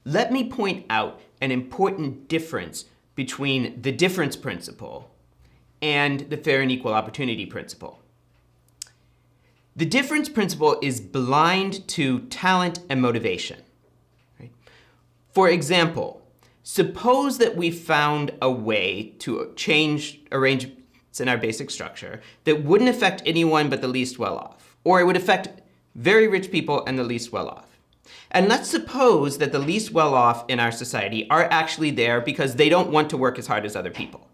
Let me point out an important difference between the difference principle and the fair and equal opportunity principle. The difference principle is blind to talent and motivation. Right? For example, suppose that we found a way to change arrangements in our basic structure that wouldn't affect anyone but the least well-off, or it would affect very rich people and the least well-off. And let's suppose that the least well-off in our society are actually there because they don't want to work as hard as other people.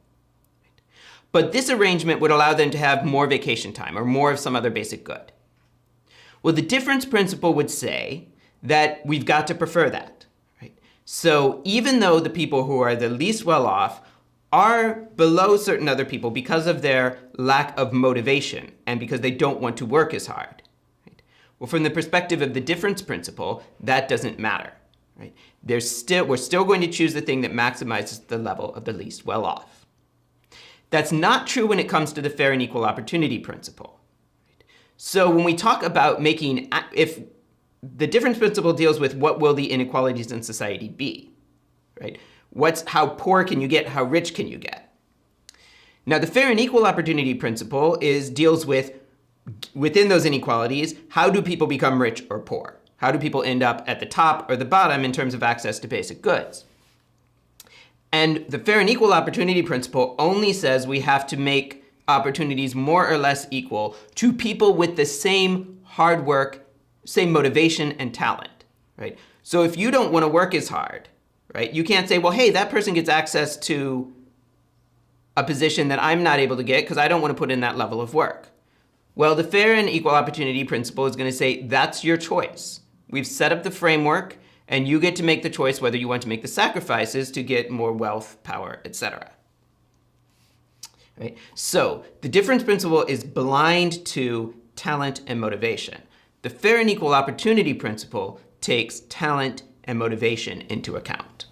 But this arrangement would allow them to have more vacation time or more of some other basic good. Well, the difference principle would say that we've got to prefer that. Right? So even though the people who are the least well-off are below certain other people because of their lack of motivation and because they don't want to work as hard, well, from the perspective of the difference principle, that doesn't matter. Right? We're still going to choose the thing that maximizes the level of the least well-off. That's not true when it comes to the fair and equal opportunity principle. So when we talk about if the difference principle deals with what will the inequalities in society be, right? How poor can you get? How rich can you get? Now, the fair and equal opportunity principle deals with within those inequalities, how do people become rich or poor? How do people end up at the top or the bottom in terms of access to basic goods? And the fair and equal opportunity principle only says we have to make opportunities more or less equal to people with the same hard work, same motivation and talent, right? So if you don't want to work as hard, right, you can't say, well, hey, that person gets access to a position that I'm not able to get because I don't want to put in that level of work. Well, the fair and equal opportunity principle is going to say that's your choice. We've set up the framework, and you get to make the choice whether you want to make the sacrifices to get more wealth, power, etc. Right? So the difference principle is blind to talent and motivation. The fair and equal opportunity principle takes talent and motivation into account.